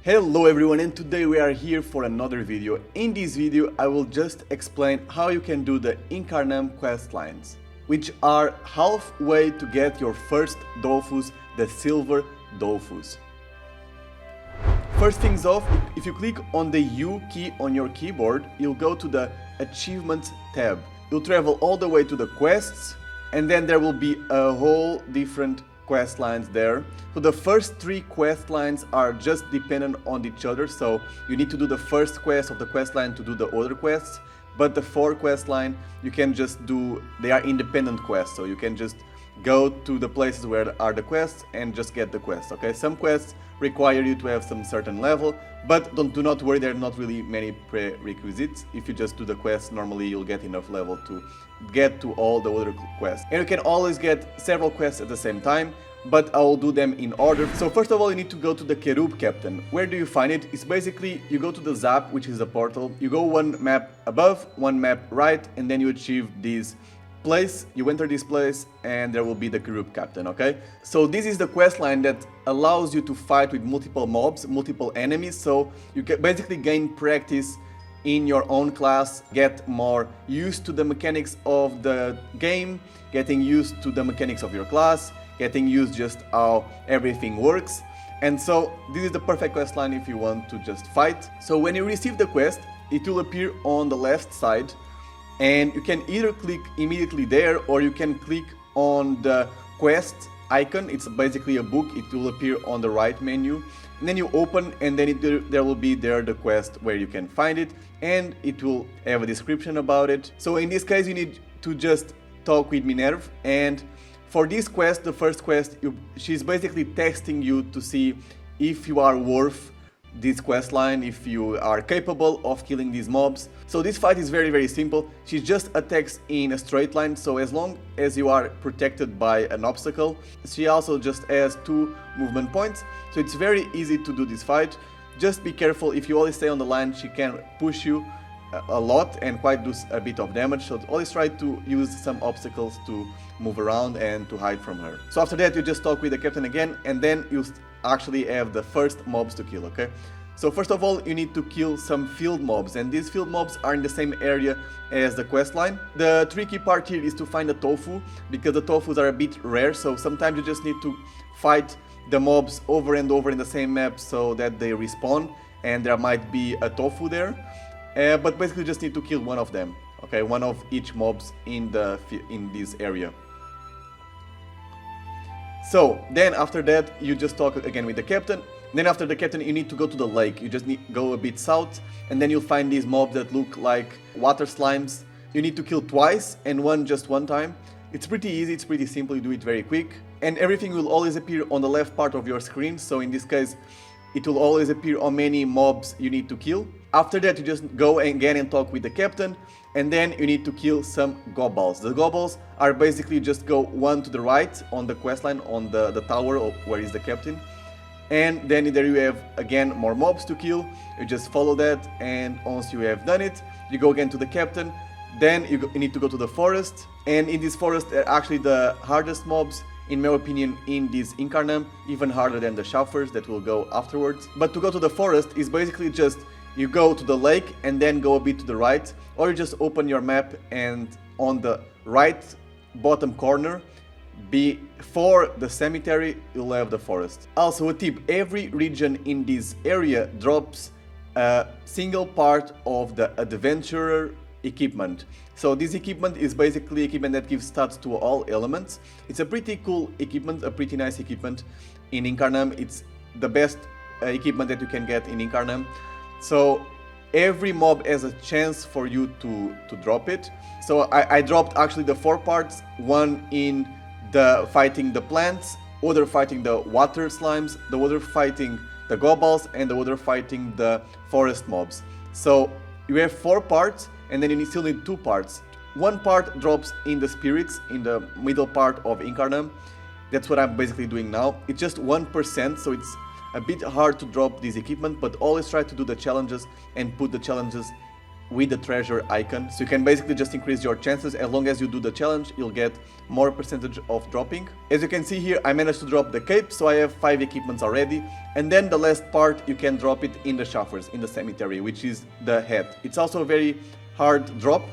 Hello everyone, and today we are here for another video. In this video I will just explain how you can do the Incarnam quest lines, which are halfway to get your first Dofus, the Silver Dofus. First things off, if you click on the U key on your keyboard, you'll go to the Achievements tab. You'll travel all the way to the quests, and then there will be a whole different quest lines there. So the first three quest lines are just dependent on each other, so you need to do the first quest of the quest line to do the other quests, but the fourth quest line you can just do, they are independent quests, so you can just go to the places where are the quests and just get the quests. Okay, some quests require you to have some certain level, but do not worry, there are not really many prerequisites. If you just do the quests, normally you'll get enough level to get to all the other quests. And you can always get several quests at the same time, but I will do them in order. So first of all, you need to go to the Cherub Captain. Where do you find it? It's basically, you go to the Zap, which is a portal, you go one map above, one map right, and then you achieve this place, you enter this place, and there will be the Cherub Captain, okay? So this is the quest line that allows you to fight with multiple mobs, multiple enemies, so you can basically gain practice in your own class, get more used to the mechanics of the game, getting used to the mechanics of your class, getting used just how everything works. And so this is the perfect quest line if you want to just fight. So when you receive the quest, it will appear on the left side, and you can either click immediately there or you can click on the quest icon. It's basically a book, it will appear on the right menu, and then you open, and then there will be there the quest where you can find it, and it will have a description about it. So in this case you need to just talk with Minerve, and for this quest, the first quest, she's basically testing you to see if you are worth this quest line, if you are capable of killing these mobs. So this fight is very simple. She just attacks in a straight line, so as long as you are protected by an obstacle. She also just has 2 movement points, so it's very easy to do this fight. Just be careful, if you always stay on the line, she can push you a lot and quite do a bit of damage, so always try to use some obstacles to move around and to hide from her. So after that you just talk with the captain again, and then you actually have the first mobs to kill, okay? So first of all you need to kill some field mobs, and these field mobs are in the same area as the quest line. The tricky part here is to find a tofu, because the tofus are a bit rare, so sometimes you just need to fight the mobs over and over in the same map so that they respawn and there might be a tofu there. But basically you just need to kill one of them, okay, one of each mobs in this area. So then after that you just talk again with the captain. Then after the captain you need to go to the lake. You just need to go a bit south, and then you'll find these mobs that look like water slimes. You need to kill twice and one just one time. It's pretty easy, it's pretty simple, you do it very quick. And everything will always appear on the left part of your screen, so in this case it will always appear how many mobs you need to kill. After that you just go again and talk with the captain, and then you need to kill some Gobals. The Gobals are basically just go one to the right on the questline, on the tower where is the captain. And then there you have again more mobs to kill. You just follow that, and once you have done it, you go again to the captain. Then you need to go to the forest, and in this forest are actually the hardest mobs, in my opinion, in this Incarnam, even harder than the Schaffers that will go afterwards. But to go to the forest is basically just you go to the lake and then go a bit to the right, or you just open your map and on the right bottom corner before the cemetery you'll have the forest. Also a tip, every region in this area drops a single part of the adventurer equipment. So this equipment is basically equipment that gives stats to all elements. It's a pretty cool equipment, a pretty nice equipment in Incarnam. It's the best equipment that you can get in Incarnam. So every mob has a chance for you to drop it. So I dropped actually the 4 parts, one in the fighting the plants, other fighting the water slimes, the other fighting the Gobals, and the other fighting the forest mobs. So you have 4 parts, and then you still need 2 parts. 1 part drops in the spirits, in the middle part of Incarnam. That's what I'm basically doing now. It's just 1%, so it's a bit hard to drop this equipment, but always try to do the challenges and put the challenges with the treasure icon. So you can basically just increase your chances. As long as you do the challenge, you'll get more percentage of dropping. As you can see here, I managed to drop the cape, so I have 5 equipments already. And then the last part, you can drop it in the Shaffers, in the cemetery, which is the head. It's also a very hard drop,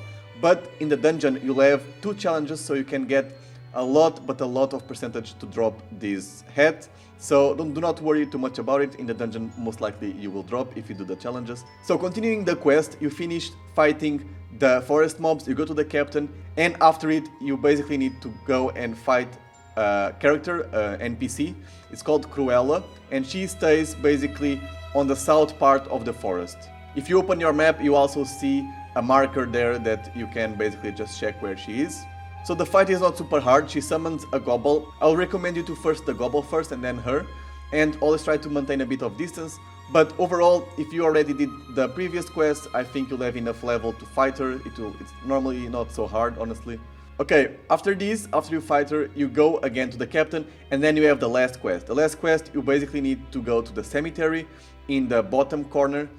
but in the dungeon you'll have 2 challenges, so you can get a lot of percentage to drop this head. So do not worry too much about it. In the dungeon, most likely you will drop if you do the challenges. So continuing the quest, you finish fighting the forest mobs, you go to the captain, and after it you basically need to go and fight a character, NPC. It's called Cruella, and she stays basically on the south part of the forest. If you open your map, you also see a marker there that you can basically just check where she is. So the fight is not super hard. She summons a gobble. I'll recommend you to first the gobble first and then her, and always try to maintain a bit of distance. But overall, if you already did the previous quest, I think you'll have enough level to fight her. It's normally not so hard, honestly. Okay, after this, after you fight her, you go again to the captain, and then you have the last quest. The last quest, you basically need to go to the cemetery in the bottom corner,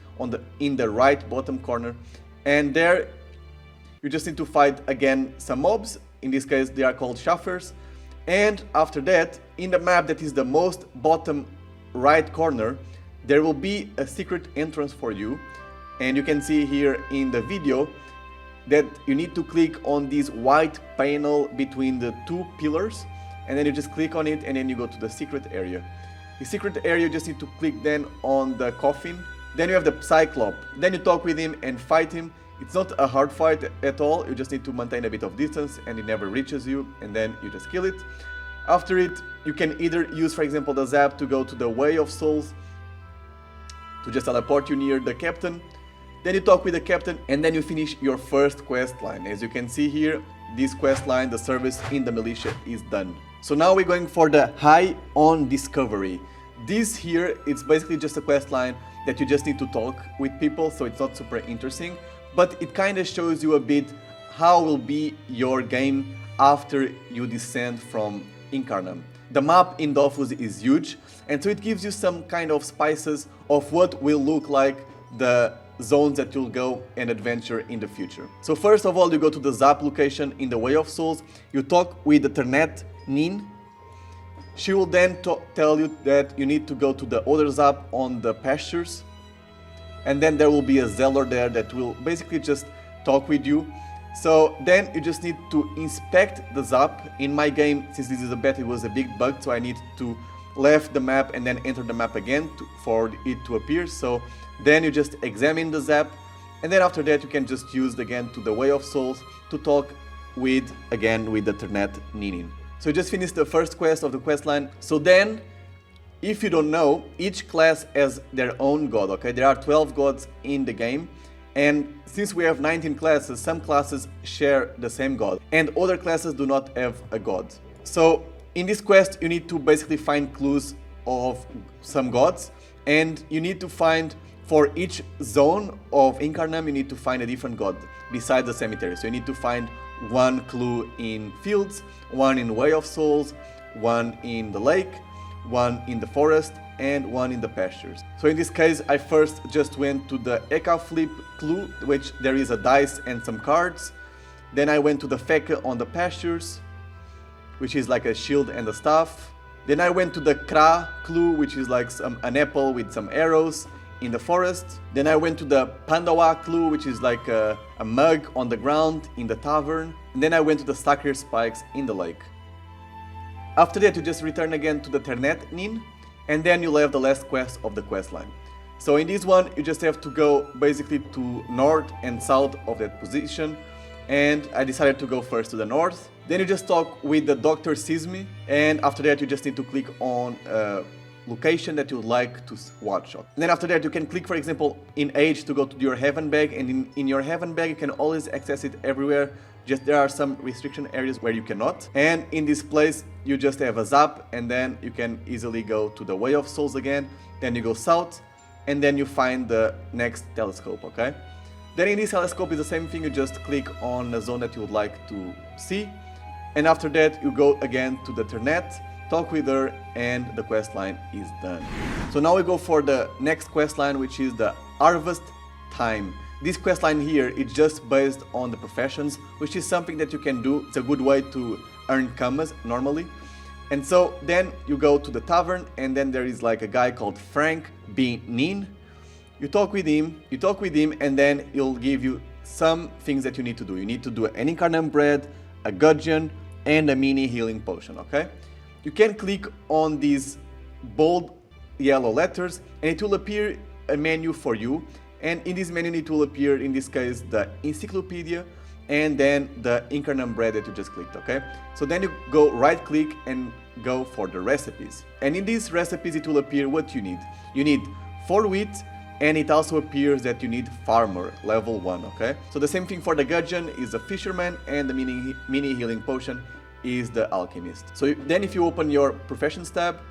in the right bottom corner, and there you just need to fight again some mobs. In this case, they are called Shaffers. And after that, in the map that is the most bottom right corner, there will be a secret entrance for you. And you can see here in the video that you need to click on this white panel between the 2 pillars. And then you just click on it, and then you go to the secret area. The secret area, you just need to click then on the coffin. Then you have the Cyclops. Then you talk with him and fight him. It's not a hard fight at all, you just need to maintain a bit of distance and it never reaches you, and then you just kill it. After it, you can either use, for example, the zap to go to the Way of Souls, to just teleport you near the captain. Then you talk with the captain, and then you finish your first quest line. As you can see here, this quest line, the service in the militia, is done. So now we're going for the High on Discovery. This here, it's basically just a quest line that you just need to talk with people, so it's not super interesting. But it kind of shows you a bit how will be your game after you descend from Incarnam. The map in Dofus is huge, and so it gives you some kind of spices of what will look like the zones that you'll go and adventure in the future. So first of all, you go to the Zap location in the Way of Souls, you talk with the Ternet Nin. She will then tell you that you need to go to the other Zap on the pastures. And then there will be a Zeller there that will basically just talk with you. So then you just need to inspect the Zap. In my game, since this is a beta, it was a big bug, so I need to left the map and then enter the map again for it to appear. So then you just examine the Zap, and then after that you can just use again to the Way of Souls to talk with the Ternet Ninin. So you just finished the first quest of the quest line. So then, if you don't know, each class has their own god, okay? There are 12 gods in the game, and since we have 19 classes, some classes share the same god, and other classes do not have a god. So in this quest, you need to basically find clues of some gods, and you need to find, for each zone of Incarnam, you need to find a different god besides the cemetery. So you need to find one clue in fields, one in Way of Souls, one in the lake, one in the forest, and one in the pastures. So in this case, I first just went to the Eka Flip clue, which there is a dice and some cards. Then I went to the Feka on the pastures, which is like a shield and a staff. Then I went to the Kra clue, which is like an apple with some arrows in the forest. Then I went to the Pandawa clue, which is like a mug on the ground in the tavern. And then I went to the Sakir spikes in the lake. After that, you just return again to the Ternet Nin, and then you'll have the last quest of the quest line. So in this one, you just have to go basically to north and south of that position, and I decided to go first to the north. Then you just talk with the Dr. Sismi, and after that you just need to click on a location that you would like to watch. And then after that you can click, for example, in Age to go to your Heaven bag, and in your Heaven bag you can always access it everywhere. Just there are some restriction areas where you cannot. And in this place you just have a Zap, and then you can easily go to the Way of Souls again. Then you go south, and then you find the next telescope, okay? Then in this telescope is the same thing, you just click on a zone that you would like to see. And after that you go again to the Ternet, talk with her, and the quest line is done. So now we go for the next quest line, which is the Harvest Time. This quest line here is just based on the professions, which is something that you can do. It's a good way to earn kamas normally. And so then you go to the tavern, and then there is like a guy called Frank Benin. You talk with him, and then he'll give you some things that you need to do. You need to do an Incarnate bread, a gudgeon, and a mini healing potion, okay? You can click on these bold yellow letters, and it will appear a menu for you. And in this menu it will appear, in this case, the encyclopedia, and then the Incarnate bread that you just clicked, okay? So then you go right click and go for the recipes. And in these recipes it will appear what you need. You need 4 wheat, and it also appears that you need farmer, level 1, okay? So the same thing for the gudgeon is a fisherman, and the mini healing potion is the alchemist. So then if you open your professions tab,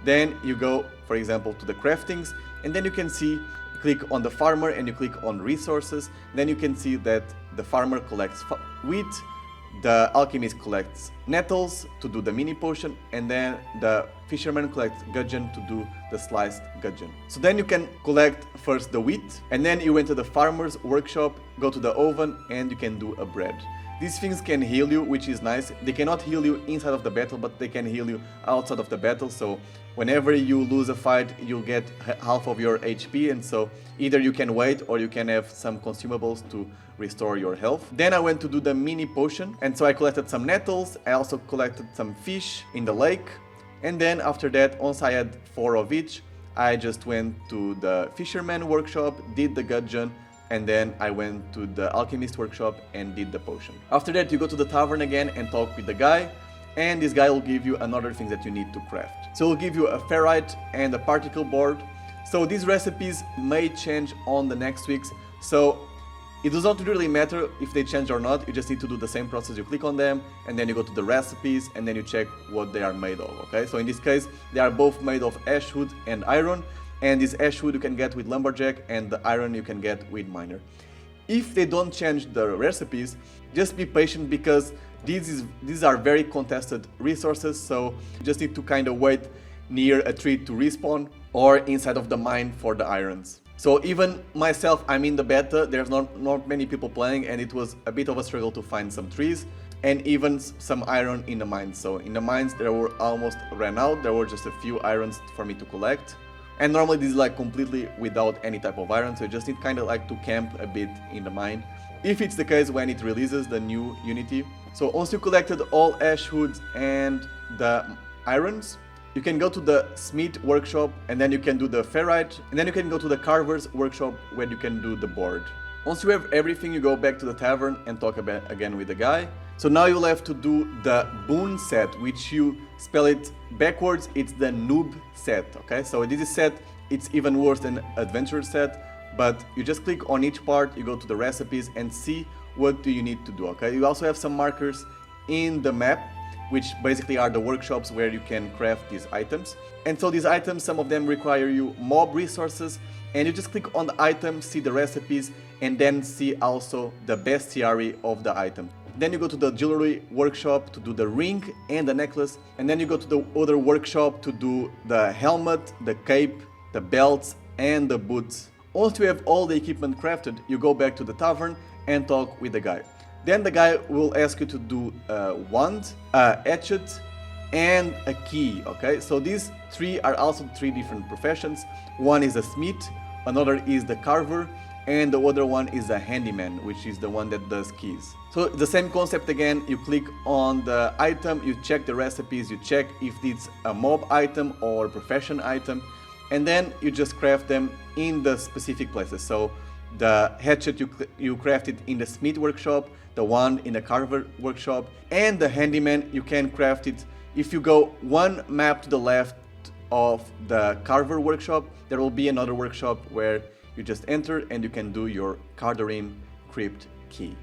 then you go, for example, to the craftings, and then you can see, click on the farmer and you click on resources. Then you can see that the farmer collects wheat, the alchemist collects nettles to do the mini potion, and then the fisherman collects gudgeon to do the sliced gudgeon. So then you can collect first the wheat, and then you enter the farmer's workshop, go to the oven, and you can do a bread. These things can heal you, which is nice. They cannot heal you inside of the battle, but they can heal you outside of the battle. So whenever you lose a fight, you'll get half of your HP, and so either you can wait or you can have some consumables to restore your health. Then I went to do the mini potion, and so I collected some nettles. I also collected some fish in the lake, and then after that, once I had 4 of each, I just went to the fisherman workshop, did the gudgeon, and then I went to the alchemist workshop and did the potion. After that, you go to the tavern again and talk with the guy, and this guy will give you another thing that you need to craft. So he'll give you a ferrite and a particle board. So these recipes may change on the next weeks, so it does not really matter if they change or not. You just need to do the same process. You click on them, and then you go to the recipes, and then you check what they are made of, okay? So in this case, they are both made of ash wood and iron, and this ash wood you can get with lumberjack, and the iron you can get with miner. If they don't change the recipes, just be patient, because these are very contested resources, so you just need to kind of wait near a tree to respawn or inside of the mine for the irons. So even myself, I'm in the beta, there's not many people playing, and it was a bit of a struggle to find some trees and even some iron in the mines. So in the mines there were almost ran out, there were just a few irons for me to collect. And normally this is like completely without any type of iron, so you just need kind of like to camp a bit in the mine, if it's the case when it releases the new Unity. So once you collected all ash woods and the irons, you can go to the smith workshop, and then you can do the ferrite, and then you can go to the carver's workshop where you can do the board. Once you have everything, you go back to the tavern and talk again with the guy. So now you'll have to do the boon set, which you spell it backwards, it's the noob set, okay? So this is set, it's even worse than adventure set, but you just click on each part, you go to the recipes and see what do you need to do, okay? You also have some markers in the map, which basically are the workshops where you can craft these items. And so these items, some of them require you mob resources, and you just click on the item, see the recipes, and then see also the bestiary of the item. Then you go to the jewelry workshop to do the ring and the necklace, and then you go to the other workshop to do the helmet, the cape, the belts, and the boots. Once you have all the equipment crafted, you go back to the tavern and talk with the guy. Then the guy will ask you to do a wand, a hatchet, and a key, okay? So these 3 are also 3 different professions. One is a smith, another is the carver, and the other one is a handyman, which is the one that does keys. So the same concept again, you click on the item, you check the recipes, you check if it's a mob item or profession item, and then you just craft them in the specific places. So the hatchet you craft it in the smith workshop, the one in the carver workshop, and the handyman you can craft it if you go 1 map to the left of the carver workshop. There will be another workshop where you just enter and you can do your Cardarim crypt key.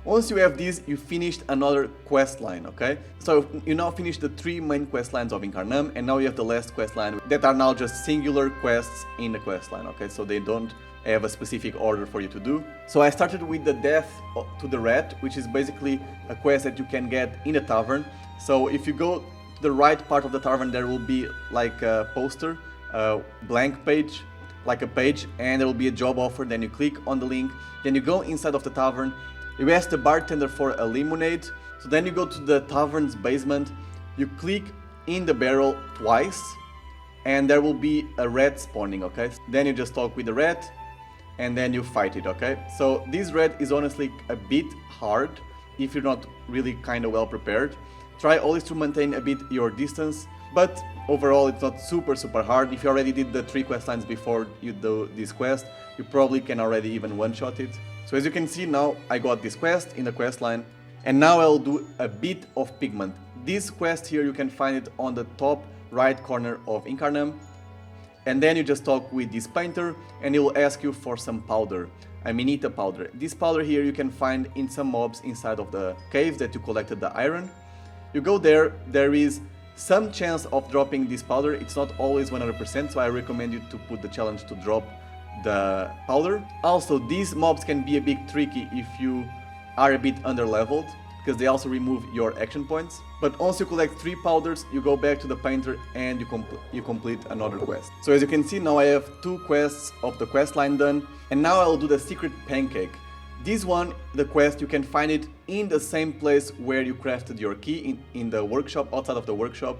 Once you have these, you finished another quest line, okay? So you now finished the 3 main quest lines of Incarnam, and now you have the last quest line that are now just singular quests in the quest line, okay? So they don't have a specific order for you to do. So I started with the Death to the Rat, which is basically a quest that you can get in a tavern. So if you go to the right part of the tavern, there will be like a poster, a blank page like a page, and there will be a job offer. Then you click on the link, then you go inside of the tavern, you ask the bartender for a lemonade. So then you go to the tavern's basement, you click in the barrel twice, and there will be a rat spawning, okay? Then you just talk with the rat, and then you fight it, okay? So this rat is honestly a bit hard if you're not really kind of well prepared. Try always to maintain a bit your distance, but overall it's not super hard. If you already did the 3 quest lines before you do this quest, you probably can already even one-shot it. So as you can see now, I got this quest in the quest line, and now I'll do a bit of pigment. This quest here, you can find it on the top right corner of Incarnam. And then you just talk with this painter, and he will ask you for some powder, a Minita powder. This powder here you can find in some mobs inside of the caves that you collected the iron. You go there, there is some chance of dropping this powder. It's not always 100%, so I recommend you to put the challenge to drop the powder. Also, these mobs can be a bit tricky if you are a bit under-leveled, because they also remove your action points. But once you collect 3 powders, you go back to the painter and you complete another quest. So as you can see, now I have 2 quests of the quest line done, and now I'll do the secret pancake. This one, the quest, you can find it in the same place where you crafted your key, in the workshop, outside of the workshop.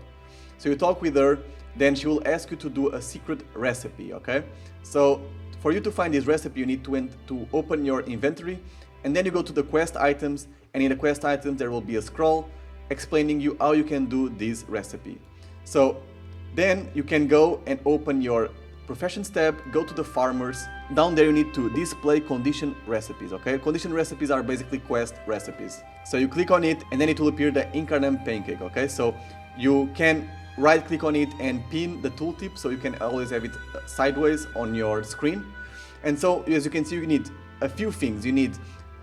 So you talk with her, then she will ask you to do a secret recipe, okay? So for you to find this recipe, you need to open your inventory, and then you go to the quest items, and in the quest items there will be a scroll explaining you how you can do this recipe. So then you can go and open your professions tab, go to the farmers. Down there you need to display condition recipes, okay? Condition recipes are basically quest recipes. So you click on it, and then it will appear the Incarnam pancake, okay? So you can right click on it and pin the tooltip, so you can always have it sideways on your screen. And so as you can see, you need a few things. You need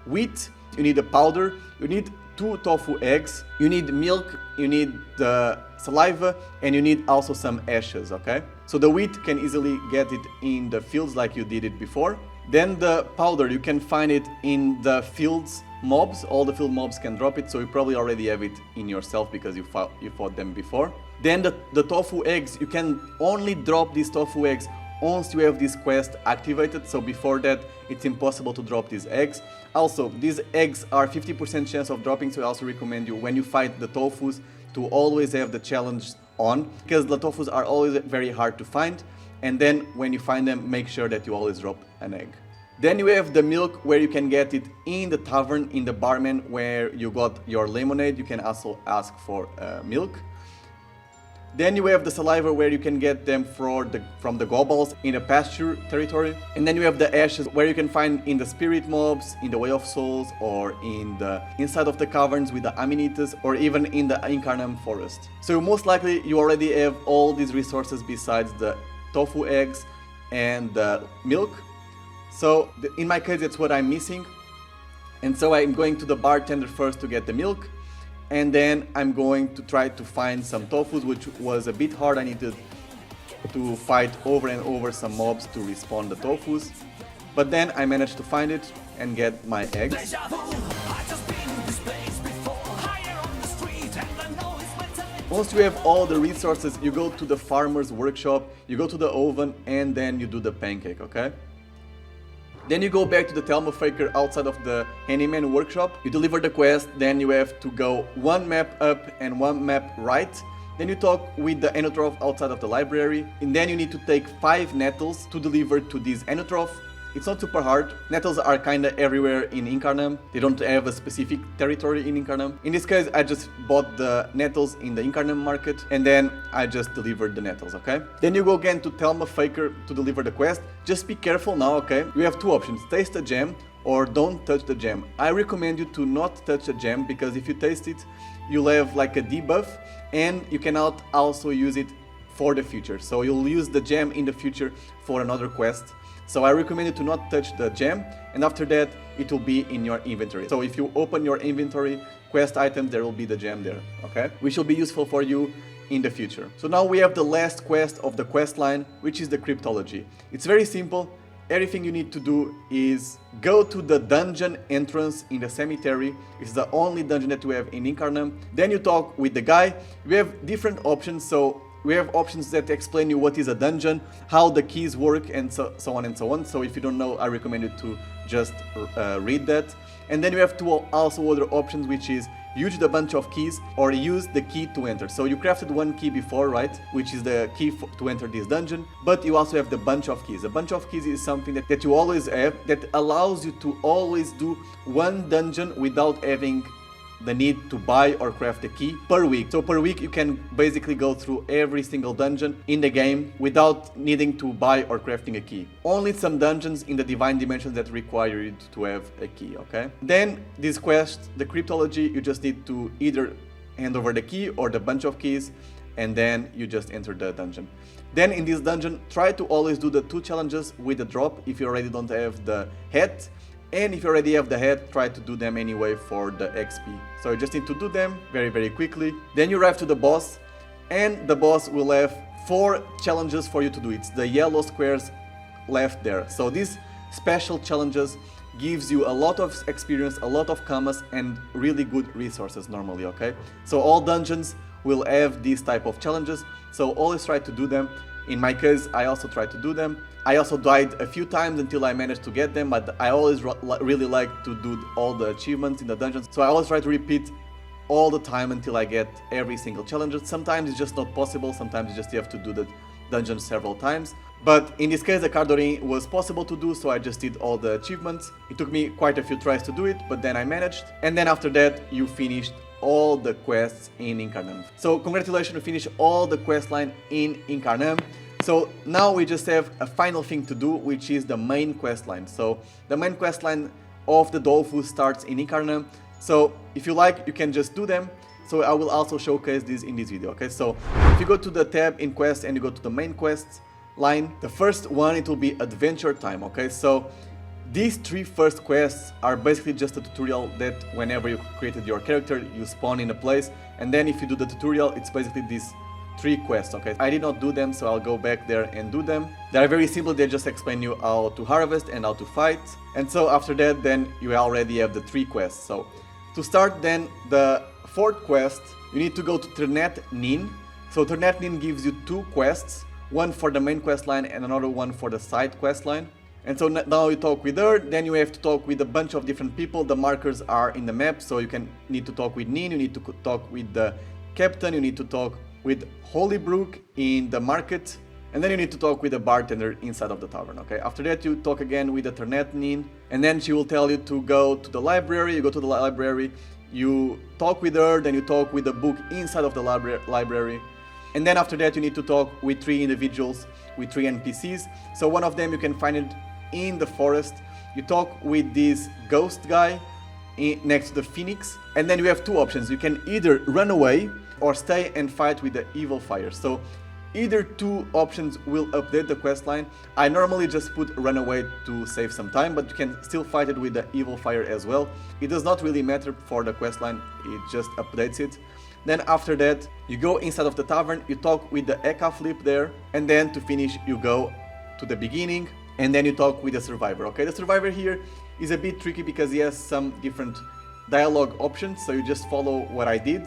wheat, you need a powder, you need 2 tofu eggs, you need milk, you need the saliva, and you need also some ashes, okay? So the wheat can easily get it in the fields like you did it before. Then the powder, you can find it in the fields mobs. All the field mobs can drop it, so you probably already have it in yourself because you fought them before. Then the tofu eggs, you can only drop these tofu eggs once you have this quest activated, so before that it's impossible to drop these eggs. Also, these eggs are 50% chance of dropping, so I also recommend you, when you fight the tofus, to always have the challenge on, because the tofus are always very hard to find, and then when you find them, make sure that you always drop an egg. Then you have the milk, where you can get it in the tavern, in the barman where you got your lemonade. You can also ask for milk. Then you have the saliva, where you can get them from the goblins in the pasture territory. And then you have the ashes, where you can find in the spirit mobs, in the Way of Souls, or in the inside of the caverns with the Aminitas, or even in the Incarnam forest. So most likely you already have all these resources besides the tofu eggs and the milk. So in my case, that's what I'm missing. And so I'm going to the bartender first to get the milk. And then I'm going to try to find some tofus, which was a bit hard. I needed to fight over and over some mobs to respawn the tofus. But then I managed to find it and get my eggs. Once you have all the resources, you go to the farmer's workshop, you go to the oven, and then you do the pancake, okay? Then you go back to the Thelma Faker outside of the Handyman workshop. You deliver the quest, then you have to go 1 map up and 1 map right. Then you talk with the Enotroph outside of the library. And then you need to take 5 nettles to deliver to this Enotroph. It's not super hard. Nettles are kinda everywhere in Incarnam. They don't have a specific territory in Incarnam. In this case, I just bought the nettles in the Incarnam market, and then I just delivered the nettles, okay? Then you go again to Thelma Faker to deliver the quest. Just be careful now, okay? You have 2 options, taste the gem or don't touch the gem. I recommend you to not touch the gem, because if you taste it, you'll have like a debuff, and you cannot also use it for the future. So you'll use the gem in the future for another quest. So I recommend you to not touch the gem, and after that it will be in your inventory. So if you open your inventory, quest items, there will be the gem there, okay? Which will be useful for you in the future. So now we have the last quest of the quest line, which is the cryptology. It's very simple. Everything you need to do is go to the dungeon entrance in the cemetery. It's the only dungeon that we have in Incarnam. Then you talk with the guy. We have different options, so we have options that explain you what is a dungeon, how the keys work, and so on and so on. So if you don't know, I recommend you to just read that. And then you have also other options, which is use the bunch of keys or use the key to enter. So you crafted one key before, right? Which is the key to enter this dungeon, but you also have the bunch of keys. A bunch of keys is something that you always have that allows you to always do one dungeon without having the need to buy or craft a key per week. So per week you can basically go through every single dungeon in the game without needing to buy or crafting a key. Only some dungeons in the Divine Dimensions that require you to have a key, okay? Then this quest, the Cryptology, you just need to either hand over the key or the bunch of keys, and then you just enter the dungeon. Then in this dungeon, try to always do the 2 challenges with the drop if you already don't have the hat. And if you already have the head, try to do them anyway for the XP. So you just need to do them very quickly. Then you arrive to the boss, and the boss will have 4 challenges for you to do. It's the yellow squares left there. So these special challenges gives you a lot of experience, a lot of kamas, and really good resources normally, okay? So all dungeons will have these type of challenges, so always try to do them. In my case, I also try to do them. I also died a few times until I managed to get them, but I always really like to do all the achievements in the dungeons. So I always try to repeat all the time until I get every single challenge. Sometimes it's just not possible, sometimes you just have to do the dungeon several times. But in this case, the Cardorin was possible to do, so I just did all the achievements. It took me quite a few tries to do it, but then I managed. And then after that, you finished all the quests in Incarnam. So congratulations, you finished all the quest line in Incarnam. So now we just have a final thing to do, which is the main quest line. So the main quest line of the Dolphus starts in Incarnam. So if you like, you can just do them. So I will also showcase this in this video, okay? So if you go to the tab in quest and you go to the main quests line, the first one, it will be adventure time, okay? So these 3 first quests are basically just a tutorial that whenever you created your character, you spawn in a place. And then if you do the tutorial, it's basically this 3 quests, okay? I did not do them, so I'll go back there and do them. They are very simple, they just explain you how to harvest and how to fight. And so after that, then you already have the 3 quests. So to start then, the 4th quest, you need to go to Ternet Nin. So Ternet Nin gives you 2 quests, one for the main quest line and another one for the side quest line. And so now you talk with her, then you have to talk with a bunch of different people. The markers are in the map, so you need to talk with Nin, you need to talk with the captain, you need to talk with Holybrook in the market, and then you need to talk with the bartender inside of the tavern, okay? After that, you talk again with the Ternet Nin, and then she will tell you to go to the library. You go to the library, you talk with her, then you talk with the book inside of the library. And then after that, you need to talk with 3 individuals, with 3 NPCs. So one of them, you can find it in the forest. You talk with this ghost guy next to the Phoenix, and then you have 2 options. You can either run away or stay and fight with the evil fire. So either 2 options will update the quest line. I normally just put run away to save some time, but you can still fight it with the evil fire as well. It does not really matter for the quest line, it just updates it. Then after that, you go inside of the tavern, you talk with the Eka Flip there, and then to finish, you go to the beginning, and then you talk with the survivor, okay? The survivor here is a bit tricky because he has some different dialogue options, so you just follow what I did.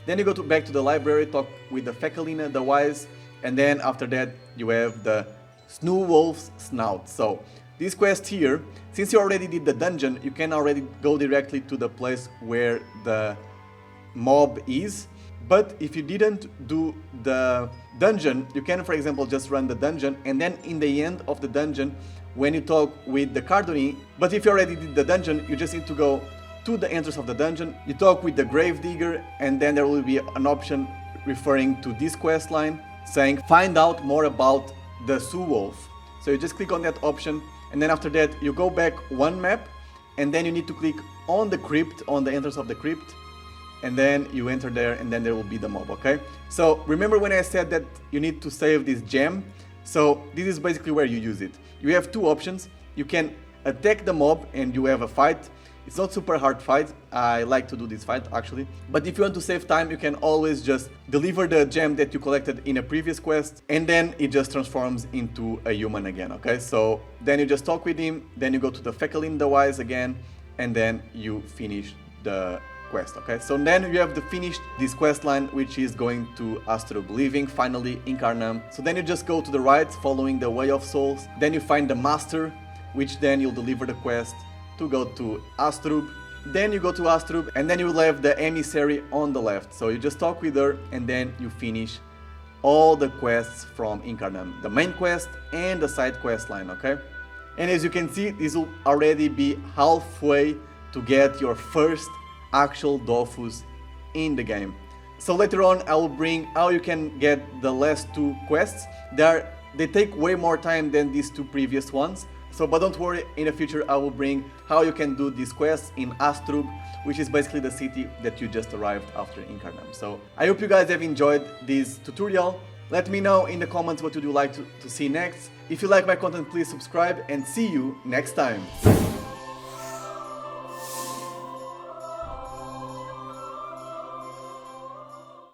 Then you go back to the library, talk with the Fecalina, the Wise, and then after that you have the Snowwolf's Snout. So this quest here, since you already did the dungeon, you can already go directly to the place where the mob is. But if you didn't do the dungeon, you can, for example, just run the dungeon, and then in the end of the dungeon, when you talk with the Cardorin, but if you already did the dungeon, you just need to go to the entrance of the dungeon, you talk with the Gravedigger, and then there will be an option referring to this quest line saying find out more about the Snowwolf. So you just click on that option, and then after that you go back 1 map, and then you need to click on the crypt, on the entrance of the crypt, and then you enter there, and then there will be the mob, okay? So remember when I said that you need to save this gem? So this is basically where you use it. You have 2 options. You can attack the mob and you have a fight. It's not super hard fight, I like to do this fight actually. But if you want to save time, you can always just deliver the gem that you collected in a previous quest, and then it just transforms into a human again, okay? So then you just talk with him, then you go to the Fecalin the Wise again, and then you finish the quest, okay? So then you have to finish this quest line, which is going to Astrub, leaving finally Incarnam. So then you just go to the right, following the Way of Souls. Then you find the Master, which then you'll deliver the quest to go to Astrub. Then you go to Astrub, and then you will have the Emissary on the left. So you just talk with her, and then you finish all the quests from Incarnam, the main quest and the side quest line, okay? And as you can see, this will already be halfway to get your first actual Dofus in the game. So later on I will bring how you can get the last two quests. They take way more time than these two previous ones. So, but don't worry, in the future I will bring how you can do these quests in Astrub, which is basically the city that you just arrived after Incarnam. So I hope you guys have enjoyed this tutorial. Let me know in the comments what would you like to see next. If you like my content, please subscribe, and see you next time.